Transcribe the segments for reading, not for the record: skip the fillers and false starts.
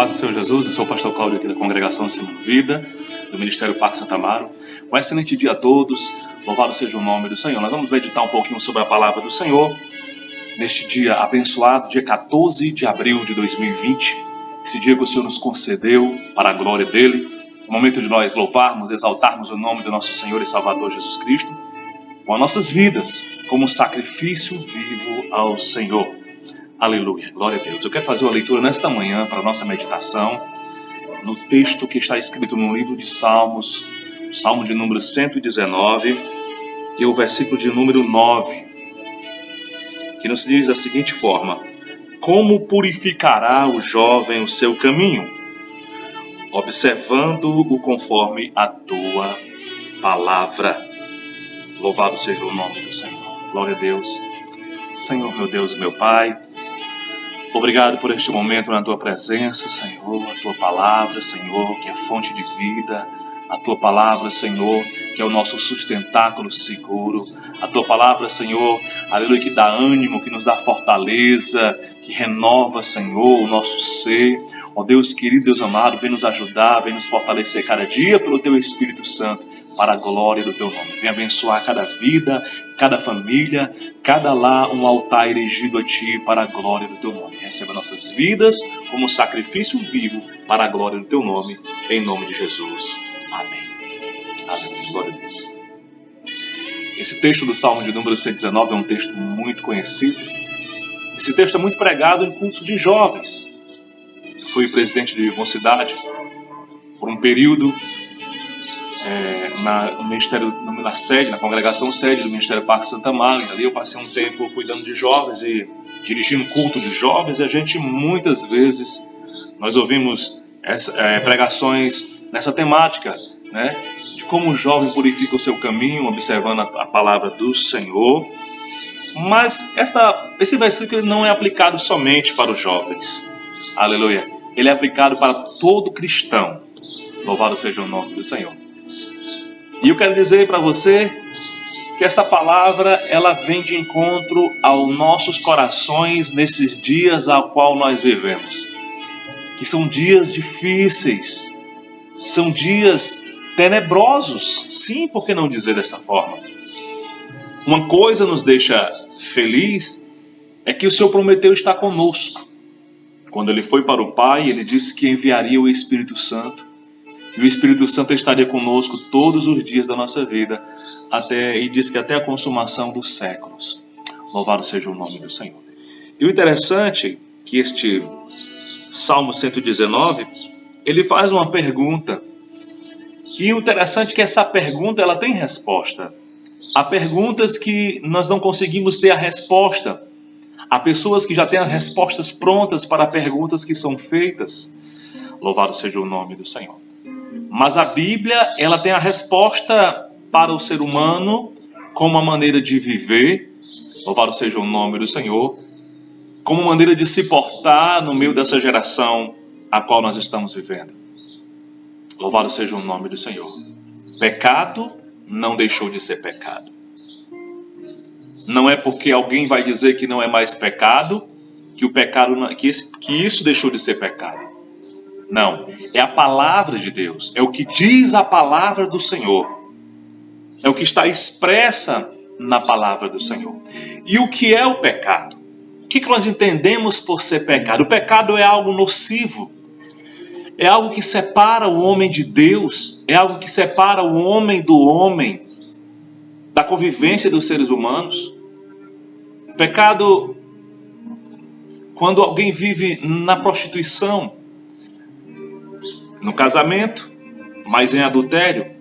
paz do Senhor Jesus, eu sou o pastor Cláudio aqui da Congregação Semana Vida, do Ministério Parque Santa Amaro. Um excelente dia a todos, louvado seja o nome do Senhor. Nós vamos meditar um pouquinho sobre a palavra do Senhor, neste dia abençoado, dia 14 de abril de 2020, esse dia que o Senhor nos concedeu para a glória dEle, o momento de nós louvarmos, exaltarmos o nome do nosso Senhor e Salvador Jesus Cristo, com as nossas vidas como sacrifício vivo ao Senhor. Aleluia, glória a Deus. Eu quero fazer uma leitura nesta manhã para a nossa meditação, no texto que está escrito no livro de Salmos, o Salmo de número 119, e o versículo de número 9, que nos diz da seguinte forma: como purificará o jovem o seu caminho? Observando-o conforme a tua palavra. Louvado seja o nome do Senhor. Glória a Deus. Senhor, meu Deus e meu Pai, obrigado por este momento na Tua presença, Senhor, a Tua palavra, Senhor, que é fonte de vida, a Tua palavra, Senhor, que é o nosso sustentáculo seguro, a Tua palavra, Senhor, aleluia, que dá ânimo, que nos dá fortaleza, que renova, Senhor, o nosso ser. Ó Deus querido, Deus amado, vem nos ajudar, vem nos fortalecer cada dia pelo Teu Espírito Santo, para a glória do Teu nome. Vem abençoar cada vida, cada família, cada lar, um altar erigido a Ti para a glória do Teu nome. Receba nossas vidas como sacrifício vivo para a glória do Teu nome, em nome de Jesus. Amém. Amém. Glória a Deus. Esse texto do Salmo de número 119 é um texto muito conhecido. Esse texto é muito pregado em cultos de jovens. Fui presidente de mocidade por um período no Ministério, na sede, na congregação sede do Ministério Parque Santa Amaro. Ali eu passei um tempo cuidando de jovens e dirigindo culto de jovens, e a gente muitas vezes nós ouvimos pregações nessa temática, né, de como o jovem purifica o seu caminho, observando a palavra do Senhor. Mas esse versículo não é aplicado somente para os jovens, aleluia, ele é aplicado para todo cristão. Louvado seja o nome do Senhor. E eu quero dizer para você que esta palavra, ela vem de encontro aos nossos corações nesses dias ao qual nós vivemos. Que são dias difíceis, são dias tenebrosos. Sim, por que não dizer dessa forma? Uma coisa nos deixa feliz, é que o Senhor prometeu estar conosco. Quando Ele foi para o Pai, Ele disse que enviaria o Espírito Santo. E o Espírito Santo estaria conosco todos os dias da nossa vida, e diz que até a consumação dos séculos. Louvado seja o nome do Senhor. E o interessante é que este Salmo 119, ele faz uma pergunta. E o interessante é que essa pergunta, ela tem resposta. Há perguntas que nós não conseguimos ter a resposta. Há pessoas que já têm as respostas prontas para perguntas que são feitas. Louvado seja o nome do Senhor. Mas a Bíblia, ela tem a resposta para o ser humano como uma maneira de viver, louvado seja o nome do Senhor, como maneira de se portar no meio dessa geração a qual nós estamos vivendo. Louvado seja o nome do Senhor. Pecado não deixou de ser pecado. Não é porque alguém vai dizer que não é mais pecado, que o pecado que isso deixou de ser pecado. Não, é a palavra de Deus, é o que diz a palavra do Senhor, é o que está expressa na palavra do Senhor. E o que é o pecado? O que nós entendemos por ser pecado? O pecado é algo nocivo, é algo que separa o homem de Deus, é algo que separa o homem do homem, da convivência dos seres humanos. Pecado, quando alguém vive na prostituição, no casamento, mas em adultério,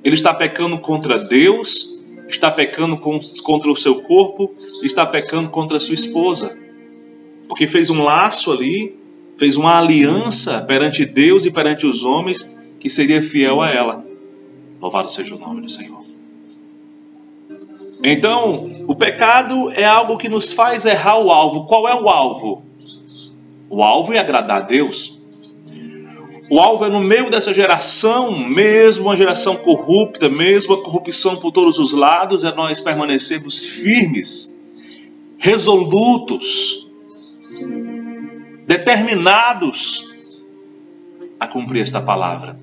ele está pecando contra Deus, está pecando contra o seu corpo, está pecando contra a sua esposa, porque fez um laço ali, fez uma aliança perante Deus e perante os homens, que seria fiel a ela. Louvado seja o nome do Senhor. Então, o pecado é algo que nos faz errar o alvo. Qual é o alvo? O alvo é agradar a Deus. O alvo é no meio dessa geração, mesmo uma geração corrupta, mesmo a corrupção por todos os lados, é nós permanecermos firmes, resolutos, determinados a cumprir esta palavra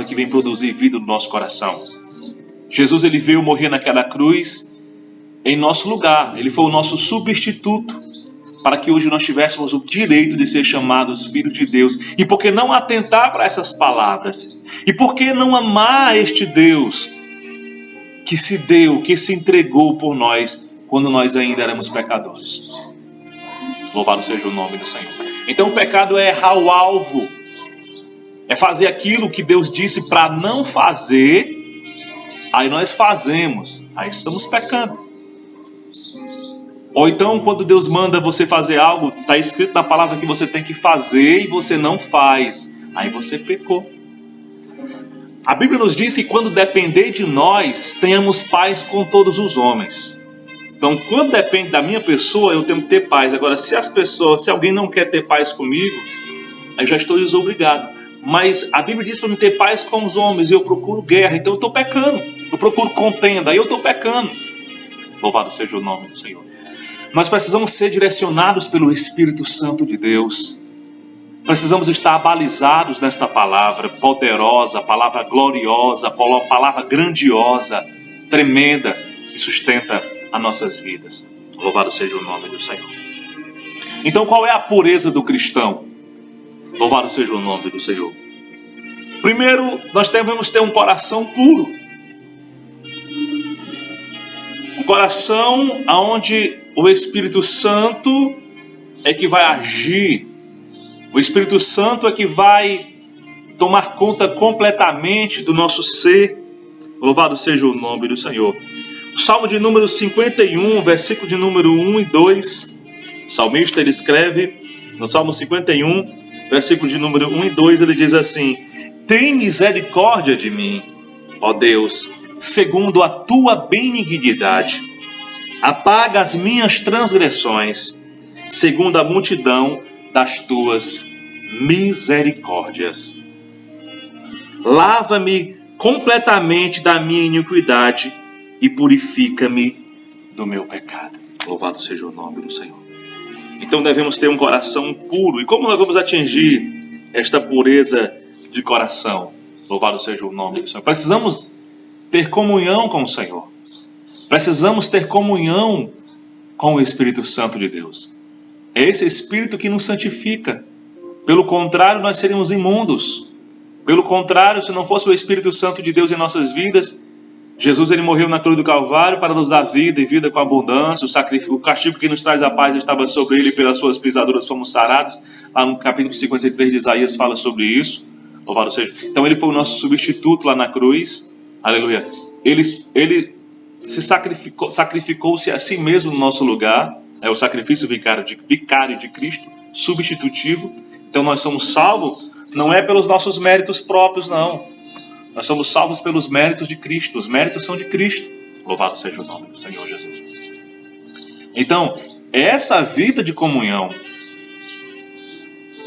que vem produzir vida no nosso coração. Jesus, ele veio morrer naquela cruz em nosso lugar. Ele foi o nosso substituto, para que hoje nós tivéssemos o direito de ser chamados filhos de Deus. E por que não atentar para essas palavras? E por que não amar este Deus que se deu, que se entregou por nós quando nós ainda éramos pecadores? Louvado seja o nome do Senhor. Então o pecado é errar o alvo, é fazer aquilo que Deus disse para não fazer, aí nós fazemos, aí estamos pecando. Ou então, quando Deus manda você fazer algo, está escrito na palavra que você tem que fazer e você não faz, aí você pecou. A Bíblia nos diz que quando depender de nós, tenhamos paz com todos os homens. Então, quando depende da minha pessoa, eu tenho que ter paz. Agora, se alguém não quer ter paz comigo, aí já estou desobrigado. Mas a Bíblia diz para não ter paz com os homens, e eu procuro guerra, então eu estou pecando. Eu procuro contenda, aí eu estou pecando. Louvado seja o nome do Senhor. Nós precisamos ser direcionados pelo Espírito Santo de Deus. Precisamos estar abalizados nesta palavra poderosa, palavra gloriosa, palavra grandiosa, tremenda, que sustenta as nossas vidas. Louvado seja o nome do Senhor. Então, qual é a pureza do cristão? Louvado seja o nome do Senhor. Primeiro, nós devemos ter um coração puro. Um coração onde o Espírito Santo é que vai agir. O Espírito Santo é que vai tomar conta completamente do nosso ser. Louvado seja o nome do Senhor. O Salmo de número 51, versículo de número 1 e 2. O salmista, ele escreve no Salmo 51, versículo de número 1 e 2, ele diz assim: tem misericórdia de mim, ó Deus, segundo a tua benignidade. Apaga as minhas transgressões, segundo a multidão das tuas misericórdias. Lava-me completamente da minha iniquidade e purifica-me do meu pecado. Louvado seja o nome do Senhor. Então devemos ter um coração puro. E como nós vamos atingir esta pureza de coração? Louvado seja o nome do Senhor. Precisamos ter comunhão com o Senhor. Precisamos ter comunhão com o Espírito Santo de Deus. É esse Espírito que nos santifica. Pelo contrário, nós seríamos imundos. Pelo contrário, se não fosse o Espírito Santo de Deus em nossas vidas, Jesus, ele morreu na cruz do Calvário para nos dar vida e vida com abundância. O castigo que nos traz a paz estava sobre ele, e pelas suas pisaduras fomos sarados. Lá no capítulo 53 de Isaías fala sobre isso. Louvado seja. Então ele foi o nosso substituto lá na cruz. Aleluia. Ele se sacrificou-se a si mesmo no nosso lugar. É o sacrifício vicário de Cristo, substitutivo. Então nós somos salvos, não é pelos nossos méritos próprios, não. Nós somos salvos pelos méritos de Cristo. Os méritos são de Cristo. Louvado seja o nome do Senhor Jesus. Então, essa vida de comunhão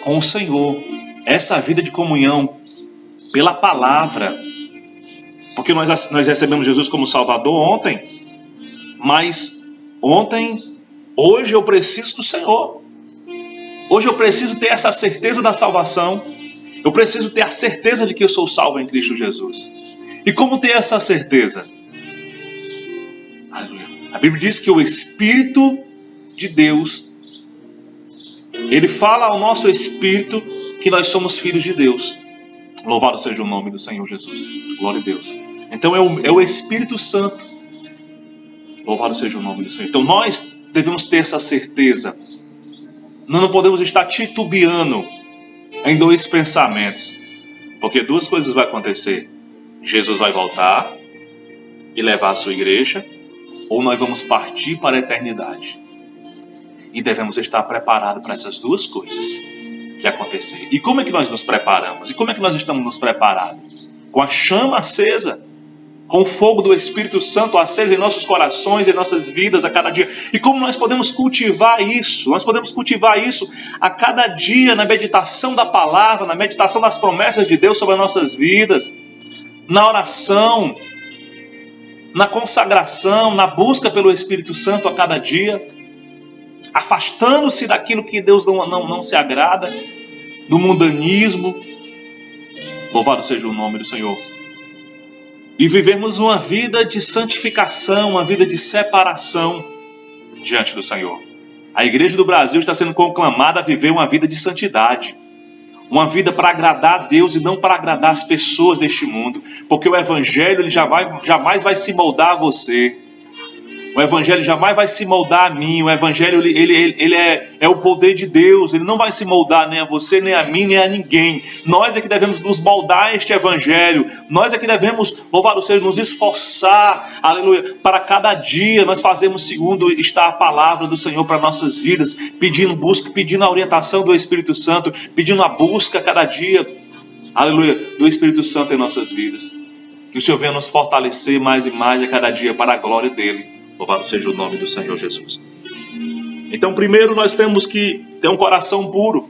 com o Senhor, essa vida de comunhão pela palavra, porque nós recebemos Jesus como Salvador ontem, mas hoje eu preciso do Senhor. Hoje eu preciso ter essa certeza da salvação. Eu preciso ter a certeza de que eu sou salvo em Cristo Jesus. E como ter essa certeza? Aleluia. A Bíblia diz que o Espírito de Deus, ele fala ao nosso espírito que nós somos filhos de Deus. Louvado seja o nome do Senhor Jesus. Glória a Deus. Então é o Espírito Santo. Louvado seja o nome do Senhor. Então nós devemos ter essa certeza. Nós não podemos estar titubeando em dois pensamentos, porque duas coisas vão acontecer: Jesus vai voltar e levar a sua igreja, ou nós vamos partir para a eternidade. E devemos estar preparados para essas duas coisas que acontecer. E como é que nós nos preparamos? E como é que nós estamos nos preparados? Com a chama acesa, com o fogo do Espírito Santo aceso em nossos corações, em nossas vidas a cada dia. E como nós podemos cultivar isso? Nós podemos cultivar isso a cada dia na meditação da palavra, na meditação das promessas de Deus sobre as nossas vidas, na oração, na consagração, na busca pelo Espírito Santo a cada dia, afastando-se daquilo que Deus não se agrada, do mundanismo, Louvado seja o nome do Senhor. E vivemos uma vida de santificação, uma vida de separação diante do Senhor. A igreja do Brasil está sendo conclamada a viver uma vida de santidade. Uma vida para agradar a Deus e não para agradar as pessoas deste mundo. Porque o Evangelho ele jamais vai se moldar a você. O Evangelho jamais vai se moldar a mim. O Evangelho ele é o poder de Deus. Ele não vai se moldar nem a você, nem a mim, nem a ninguém. Nós é que devemos nos moldar a este Evangelho. Nós é que devemos, louvado seja, nos esforçar, aleluia, para cada dia nós fazemos segundo está a palavra do Senhor para nossas vidas, pedindo busca, pedindo a orientação do Espírito Santo, pedindo a busca cada dia, aleluia, do Espírito Santo em nossas vidas. Que o Senhor venha nos fortalecer mais e mais a cada dia para a glória dEle. Louvado seja o nome do Senhor Jesus. Então, primeiro nós temos que ter um coração puro.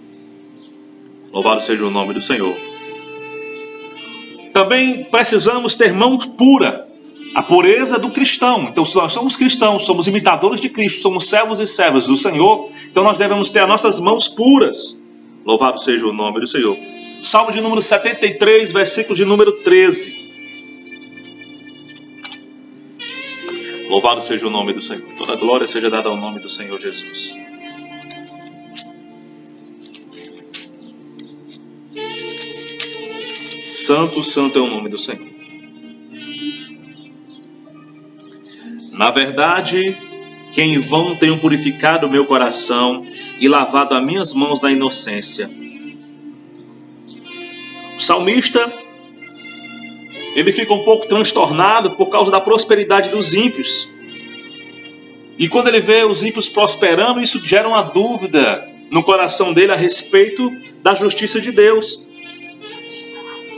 Louvado seja o nome do Senhor. Também precisamos ter mão pura. A pureza do cristão. Então, se nós somos cristãos, somos imitadores de Cristo, somos servos e servas do Senhor, então nós devemos ter as nossas mãos puras. Louvado seja o nome do Senhor. Salmo de número 73, versículo de número 13. Louvado seja o nome do Senhor. Toda glória seja dada ao nome do Senhor Jesus. Santo, santo é o nome do Senhor. Na verdade, que em vão tenho purificado o meu coração e lavado as minhas mãos na inocência. O salmista, ele fica um pouco transtornado por causa da prosperidade dos ímpios. E quando ele vê os ímpios prosperando, isso gera uma dúvida no coração dele a respeito da justiça de Deus.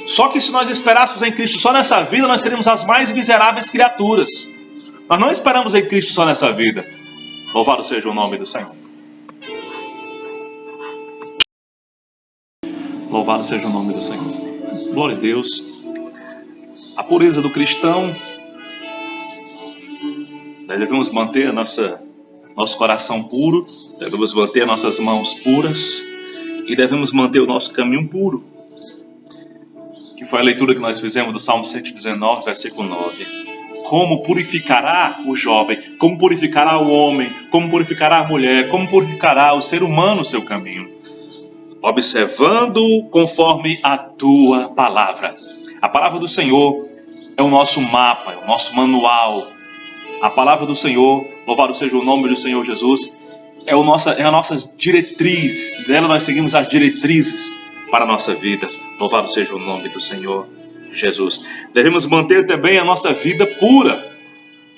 Só que se nós esperássemos em Cristo só nessa vida, nós seríamos as mais miseráveis criaturas. Nós não esperamos em Cristo só nessa vida. Louvado seja o nome do Senhor. Louvado seja o nome do Senhor. Glória a Deus. A pureza do cristão, nós devemos manter nosso coração puro, devemos manter nossas mãos puras e devemos manter o nosso caminho puro, que foi a leitura que nós fizemos do Salmo 119, versículo 9. Como purificará o jovem, como purificará o homem, como purificará a mulher, como purificará o ser humano o seu caminho? Observando conforme a tua palavra. A palavra do Senhor é o nosso mapa, é o nosso manual. A palavra do Senhor, louvado seja o nome do Senhor Jesus, é a nossa diretriz. Dela nós seguimos as diretrizes para a nossa vida. Louvado seja o nome do Senhor Jesus. Devemos manter também a nossa vida pura.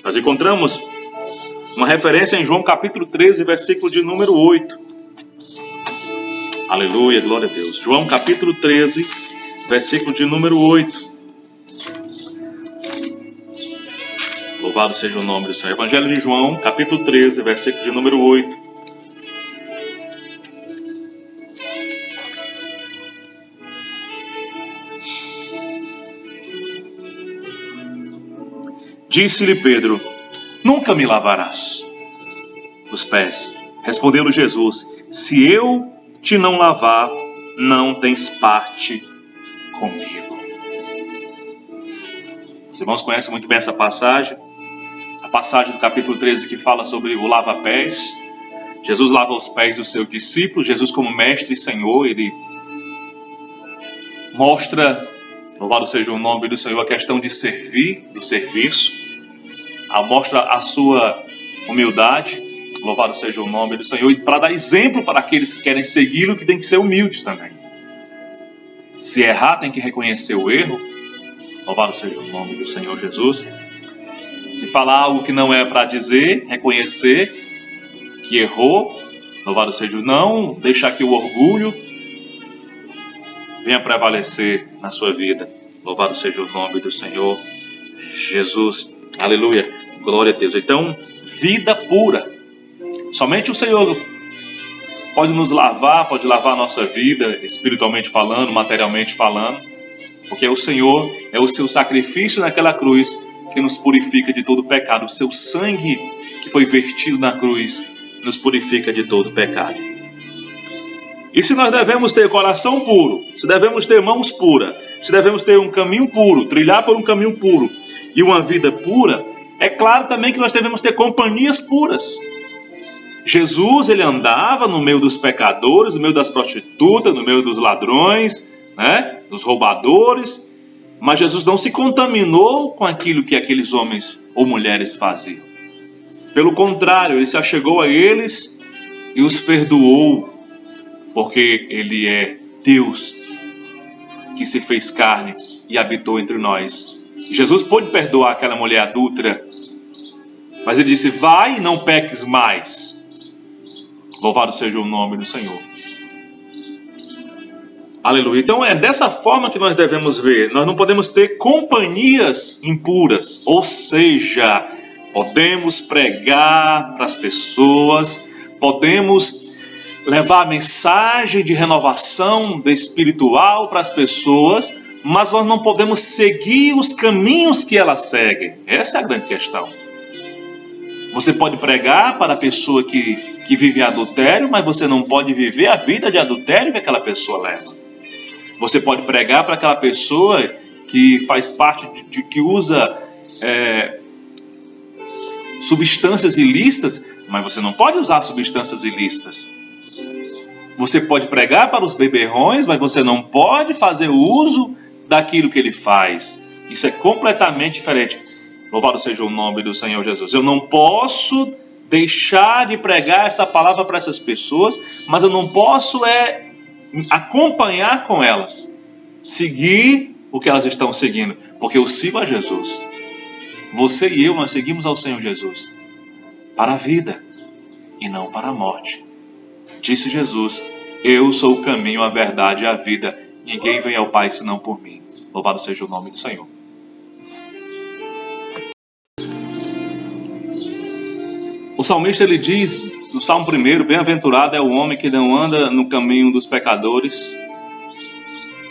Nós encontramos uma referência em João capítulo 13, versículo de número 8. Aleluia, glória a Deus. João capítulo 13, versículo de número 8. Louvado seja o nome do Senhor. Evangelho de João, capítulo 13, versículo de número 8. Disse-lhe Pedro: nunca me lavarás os pés. Respondeu-lhe Jesus: se eu te não lavar, não tens parte comigo. Os irmãos conhecem muito bem essa passagem. A passagem do capítulo 13 que fala sobre o lava-pés. Jesus lava os pés dos seus discípulos. Jesus, como mestre e Senhor, ele mostra, louvado seja o nome do Senhor, a questão de servir, do serviço. Mostra a sua humildade. Louvado seja o nome do Senhor. E para dar exemplo para aqueles que querem segui-lo, que tem que ser humildes também. Se errar, tem que reconhecer o erro. Louvado seja o nome do Senhor Jesus. Se falar algo que não é para dizer, reconhecer que errou. Louvado seja, não deixar que o orgulho venha prevalecer na sua vida. Louvado seja o nome do Senhor Jesus. Aleluia. Glória a Deus. Então, vida pura. Somente o Senhor pode nos lavar, pode lavar a nossa vida, espiritualmente falando, materialmente falando. Porque o Senhor é o seu sacrifício naquela cruz que nos purifica de todo pecado. O seu sangue que foi vertido na cruz nos purifica de todo pecado. E se nós devemos ter coração puro, se devemos ter mãos puras, se devemos ter um caminho puro, trilhar por um caminho puro e uma vida pura, é claro também que nós devemos ter companhias puras. Jesus, ele andava no meio dos pecadores, no meio das prostitutas, no meio dos ladrões, né, dos roubadores, mas Jesus não se contaminou com aquilo que aqueles homens ou mulheres faziam. Pelo contrário, ele se achegou a eles e os perdoou, porque ele é Deus que se fez carne e habitou entre nós. Jesus pôde perdoar aquela mulher adúltera, mas ele disse: vai e não peques mais. Louvado seja o nome do Senhor. Aleluia. Então é dessa forma que nós devemos ver. Nós não podemos ter companhias impuras. Ou seja, podemos pregar para as pessoas, podemos levar a mensagem de renovação espiritual para as pessoas, mas nós não podemos seguir os caminhos que elas seguem. Essa é a grande questão. Você pode pregar para a pessoa que vive adultério, mas você não pode viver a vida de adultério que aquela pessoa leva. Você pode pregar para aquela pessoa que faz parte que usa substâncias ilícitas, mas você não pode usar substâncias ilícitas. Você pode pregar para os beberrões, mas você não pode fazer uso daquilo que ele faz. Isso é completamente diferente. Louvado seja o nome do Senhor Jesus. Eu não posso deixar de pregar essa palavra para essas pessoas, mas eu não posso acompanhar com elas, seguir o que elas estão seguindo, porque eu sigo a Jesus. Você e eu, nós seguimos ao Senhor Jesus para a vida e não para a morte. Disse Jesus: eu sou o caminho, a verdade e a vida. Ninguém vem ao Pai senão por mim. Louvado seja o nome do Senhor. O salmista, ele diz, no Salmo 1, bem-aventurado é o homem que não anda no caminho dos pecadores,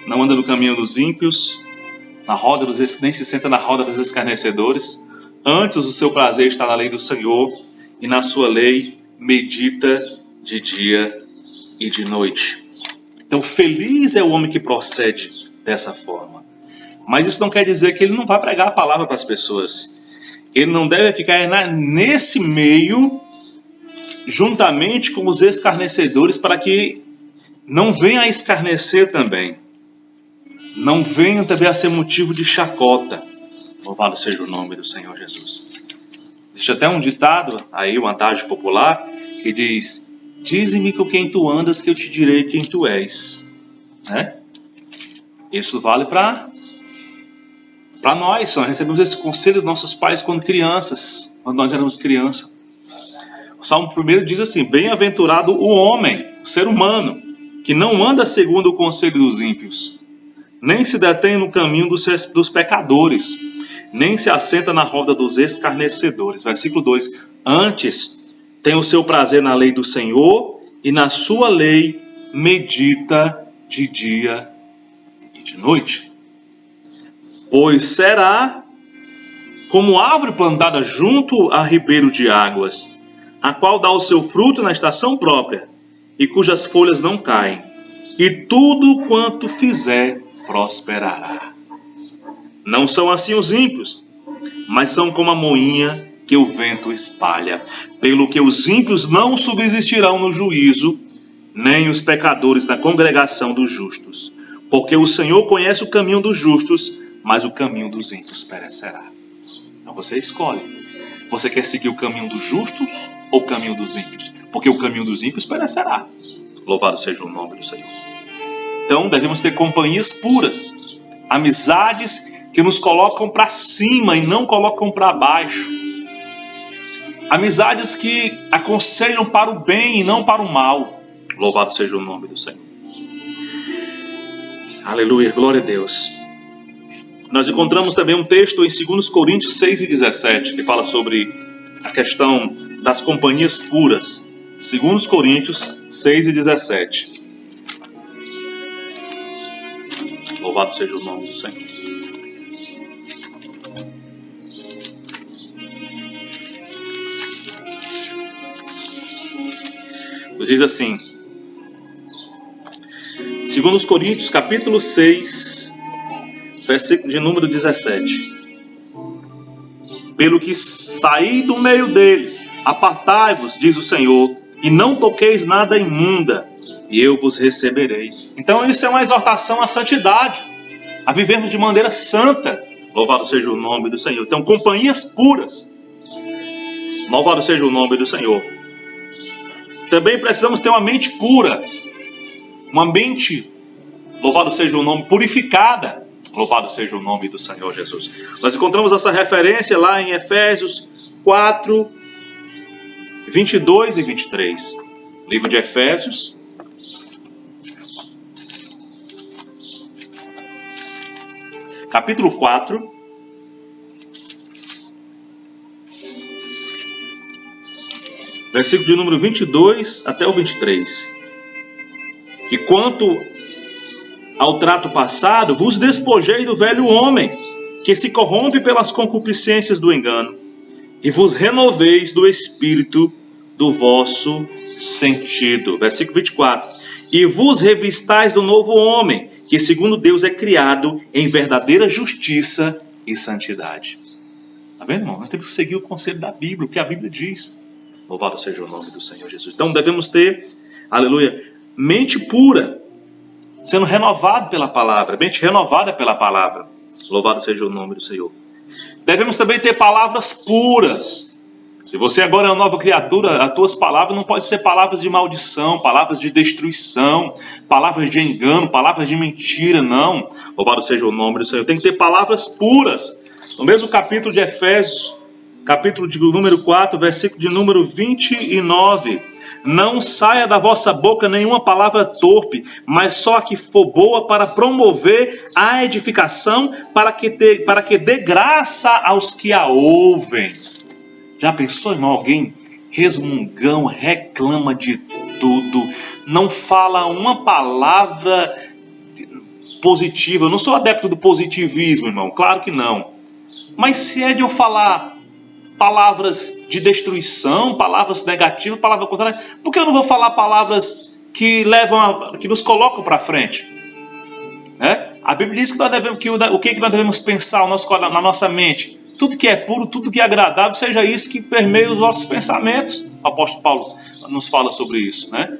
não anda no caminho dos ímpios, nem se senta na roda dos escarnecedores. Antes o seu prazer está na lei do Senhor, e na sua lei medita de dia e de noite. Então, feliz é o homem que procede dessa forma. Mas isso não quer dizer que ele não vai pregar a palavra para as pessoas. Ele não deve ficar nesse meio, juntamente com os escarnecedores, para que não venha a escarnecer também. Não venha também a ser motivo de chacota. Louvado seja o nome do Senhor Jesus. Existe até um ditado, aí um adágio popular, que diz: dize-me com quem tu andas, que eu te direi quem tu és. Né? Isso vale para nós. Nós recebemos esse conselho dos nossos pais quando nós éramos crianças. O Salmo 1 diz assim: bem-aventurado o homem, o ser humano, que não anda segundo o conselho dos ímpios, nem se detém no caminho dos pecadores, nem se assenta na roda dos escarnecedores. Versículo 2: antes tem o seu prazer na lei do Senhor, e na sua lei medita de dia e de noite. Pois será como árvore plantada junto a ribeiro de águas, a qual dá o seu fruto na estação própria, e cujas folhas não caem, e tudo quanto fizer prosperará. Não são assim os ímpios, mas são como a moinha que o vento espalha. Pelo que os ímpios não subsistirão no juízo, nem os pecadores na congregação dos justos. Porque o Senhor conhece o caminho dos justos, mas o caminho dos ímpios perecerá. Então você escolhe. Você quer seguir o caminho dos justos ou o caminho dos ímpios? Porque o caminho dos ímpios perecerá. Louvado seja o nome do Senhor. Então devemos ter companhias puras, amizades que nos colocam para cima e não colocam para baixo. Amizades que aconselham para o bem e não para o mal. Louvado seja o nome do Senhor. Aleluia, glória a Deus. Nós encontramos também um texto em 2 Coríntios 6 e 17, que fala sobre a questão das companhias puras. 2 Coríntios 6 e 17. Louvado seja o nome do Senhor. Diz assim: 2 Coríntios, capítulo 6, versículo de número 17. Pelo que saí do meio deles, apartai-vos, diz o Senhor, e não toqueis nada imunda, e eu vos receberei. Então isso é uma exortação à santidade, a vivermos de maneira santa. Louvado seja o nome do Senhor. Então, companhias puras. Louvado seja o nome do Senhor. Também precisamos ter uma mente pura, uma mente, louvado seja o nome, purificada. Louvado seja o nome do Senhor Jesus. Nós encontramos essa referência lá em Efésios 4, 22 e 23. Livro de Efésios. Capítulo 4. Versículo de número 22 até o 23. E quanto ao trato passado, vos despojei do velho homem, que se corrompe pelas concupiscências do engano, e vos renoveis do espírito do vosso sentido. Versículo 24. E vos revistais do novo homem, que segundo Deus é criado em verdadeira justiça e santidade. Está vendo, irmão? Nós temos que seguir o conselho da Bíblia, o que a Bíblia diz. Louvado seja o nome do Senhor Jesus. Então devemos ter, aleluia, mente pura, sendo renovado pela palavra, mente renovada pela palavra. Louvado seja o nome do Senhor. Devemos também ter palavras puras. Se você agora é uma nova criatura, as tuas palavras não podem ser palavras de maldição, palavras de destruição, palavras de engano, palavras de mentira, não. Louvado seja o nome do Senhor. Tem que ter palavras puras. No mesmo capítulo de Efésios, capítulo de número 4, versículo de número 29. Não saia da vossa boca nenhuma palavra torpe, mas só a que for boa para promover a edificação, para que dê graça aos que a ouvem. Já pensou, irmão, alguém resmungão, reclama de tudo, não fala uma palavra positiva? Eu não sou adepto do positivismo, irmão, claro que não. Mas se é de eu falar palavras de destruição, palavras negativas, palavras contrárias, por que eu não vou falar palavras que que nos colocam para frente? A Bíblia diz que nós devemos, o que nós devemos pensar na nossa mente? Tudo que é puro, tudo que é agradável, seja isso que permeie os nossos pensamentos. O apóstolo Paulo nos fala sobre isso, né?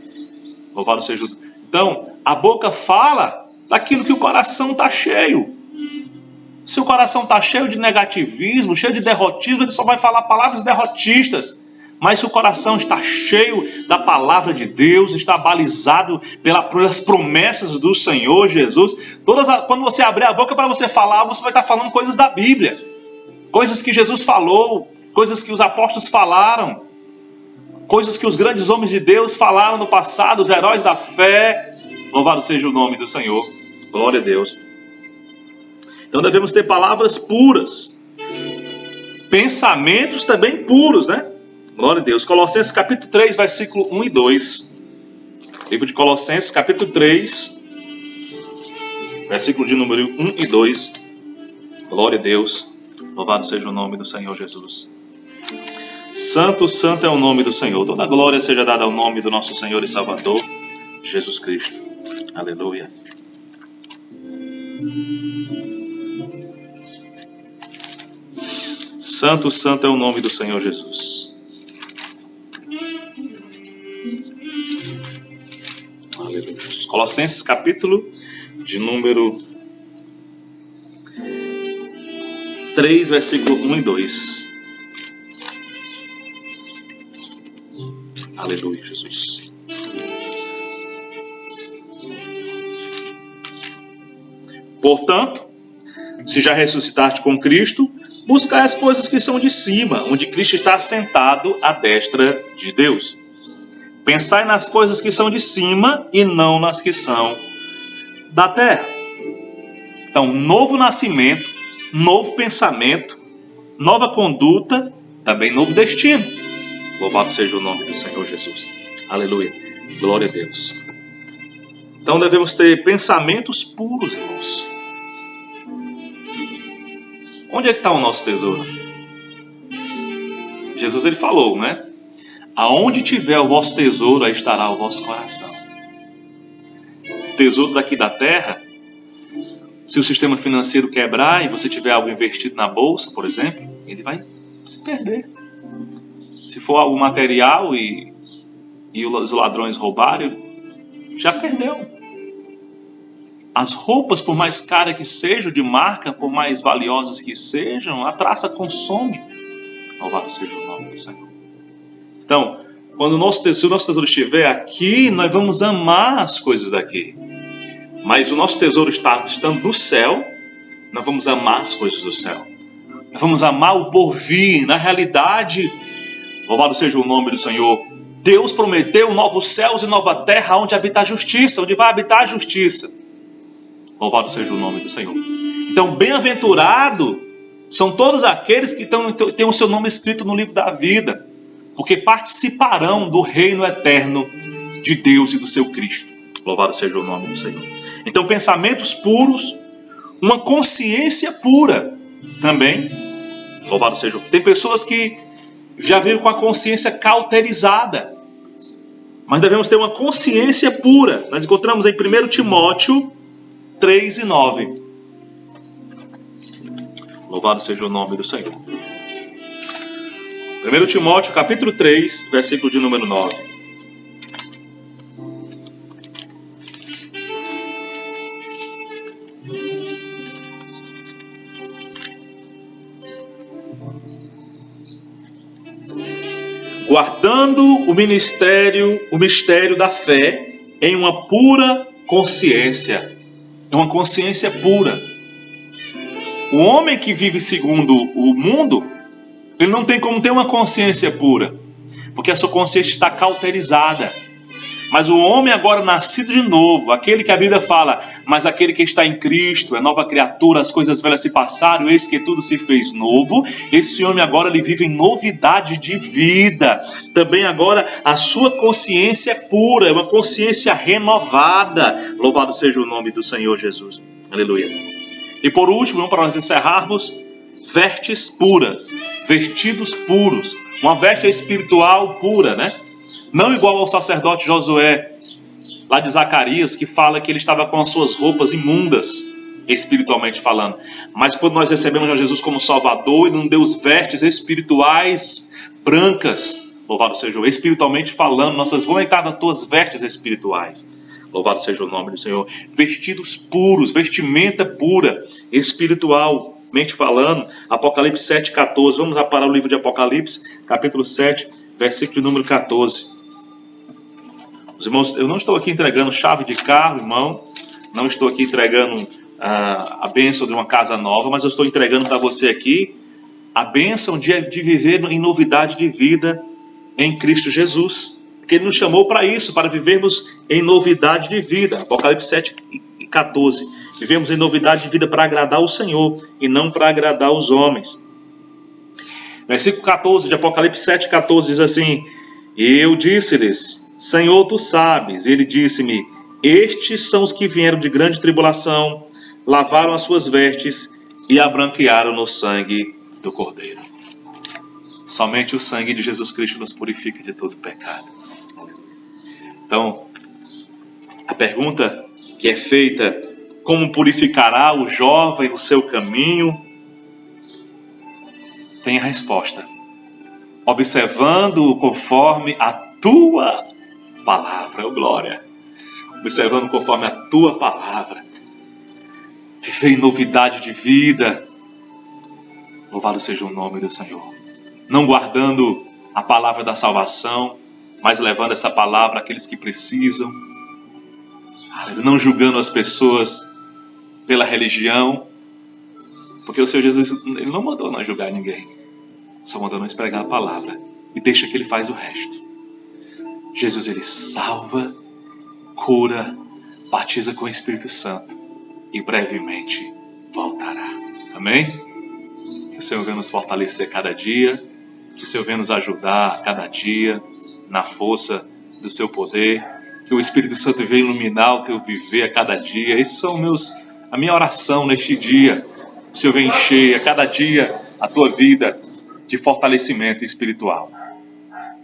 Louvado seja o... Então, a boca fala daquilo que o coração está cheio. Se o coração está cheio de negativismo, cheio de derrotismo, ele só vai falar palavras derrotistas. Mas se o coração está cheio da palavra de Deus, está balizado pelas promessas do Senhor Jesus, quando você abrir a boca para você falar, você vai estar falando coisas da Bíblia. Coisas que Jesus falou, coisas que os apóstolos falaram, coisas que os grandes homens de Deus falaram no passado, os heróis da fé. Louvado seja o nome do Senhor. Glória a Deus. Então devemos ter palavras puras, pensamentos também puros, né? Glória a Deus. Colossenses capítulo 3, versículo 1 e 2. Livro de Colossenses capítulo 3, versículo de número 1 e 2. Glória a Deus. Louvado seja o nome do Senhor Jesus. Santo, santo é o nome do Senhor. Toda a glória seja dada ao nome do nosso Senhor e Salvador, Jesus Cristo. Aleluia. Santo, santo é o nome do Senhor Jesus. Aleluia. Colossenses capítulo de número 3, versículo 1 e 2. Aleluia, Jesus. Portanto, se já ressuscitaste com Cristo, buscai as coisas que são de cima, onde Cristo está assentado à destra de Deus. Pensai nas coisas que são de cima e não nas que são da terra. Então, novo nascimento, novo pensamento, nova conduta, também novo destino. Louvado seja o nome do Senhor Jesus. Aleluia. Glória a Deus. Então devemos ter pensamentos puros, irmãos. Onde é que está o nosso tesouro? Jesus ele falou, né? Aonde tiver o vosso tesouro, aí estará o vosso coração. tesouro daqui da terra, se o sistema financeiro quebrar e você tiver algo investido na bolsa, por exemplo, ele vai se perder. Se for algo material e os ladrões roubarem, já perdeu. As roupas, por mais caras que sejam, de marca, por mais valiosas que sejam, a traça consome. Louvado seja o nome do Senhor. Então, quando o nosso tesouro estiver aqui, nós vamos amar as coisas daqui. Mas o nosso tesouro estando no céu, nós vamos amar as coisas do céu. Nós vamos amar o porvir. Na realidade, louvado seja o nome do Senhor, Deus prometeu novos céus e nova terra onde habitar a justiça, onde vai habitar a justiça. Louvado seja o nome do Senhor. Então, bem-aventurado são todos aqueles que têm o seu nome escrito no livro da vida, porque participarão do reino eterno de Deus e do seu Cristo. Louvado seja o nome do Senhor. Então, pensamentos puros, uma consciência pura também. Louvado seja o Senhor. Tem pessoas que já veio com a consciência cauterizada, mas devemos ter uma consciência pura. Nós encontramos em 1 Timóteo 3 e 9. Louvado seja o nome do Senhor. 1 Timóteo capítulo 3, versículo de número 9. Guardando o mistério da fé em uma pura consciência. É uma consciência pura. O homem que vive segundo o mundo, ele não tem como ter uma consciência pura, porque a sua consciência está cauterizada. Mas o homem agora nascido de novo, aquele que a Bíblia fala, mas aquele que está em Cristo, é nova criatura, as coisas velhas se passaram, eis que tudo se fez novo. Esse homem agora ele vive em novidade de vida. Também agora a sua consciência é pura, é uma consciência renovada. Louvado seja o nome do Senhor Jesus. Aleluia. E por último, para nós encerrarmos, vestes puras, vestidos puros. Uma veste espiritual pura, né? Não igual ao sacerdote Josué, lá de Zacarias, que fala que ele estava com as suas roupas imundas, espiritualmente falando. Mas quando nós recebemos a Jesus como Salvador, Ele nos deu vestes espirituais brancas. Louvado seja o Senhor. Espiritualmente falando, nossas vão estar nas tuas vestes espirituais. Louvado seja o nome do Senhor. Vestidos puros, vestimenta pura, espiritualmente falando. Apocalipse 7,14. Vamos para o livro de Apocalipse, capítulo 7, versículo número 14. Os irmãos, eu não estou aqui entregando chave de carro, irmão. Não estou aqui entregando a bênção de uma casa nova, mas eu estou entregando para você aqui a bênção de viver em novidade de vida em Cristo Jesus. Porque Ele nos chamou para isso, para vivermos em novidade de vida. Apocalipse 7,14. Vivemos em novidade de vida para agradar o Senhor e não para agradar os homens. Versículo 14 de Apocalipse 7,14 diz assim: E eu disse-lhes, Senhor, tu sabes. E ele disse-me, estes são os que vieram de grande tribulação, lavaram as suas vestes e a branquearam no sangue do Cordeiro. Somente o sangue de Jesus Cristo nos purifica de todo pecado. Então, a pergunta que é feita, como purificará o jovem o seu caminho? Tem a resposta. Observando conforme a tua palavra, oh glória. Observando conforme a tua palavra. Viver em novidade de vida. Louvado seja o nome do Senhor. Não guardando a palavra da salvação, mas levando essa palavra àqueles que precisam. Não julgando as pessoas pela religião. Porque o Senhor Jesus, Ele não mandou nós julgar ninguém. Só mandou nós pregar a palavra. E deixa que Ele faz o resto. Jesus, Ele salva, cura, batiza com o Espírito Santo. E brevemente voltará. Amém? Que o Senhor venha nos fortalecer cada dia. Que o Senhor venha nos ajudar cada dia na força do seu poder. Que o Espírito Santo venha iluminar o teu viver a cada dia. Esses são a minha oração neste dia. O Senhor venha encher a cada dia a tua vida de fortalecimento espiritual.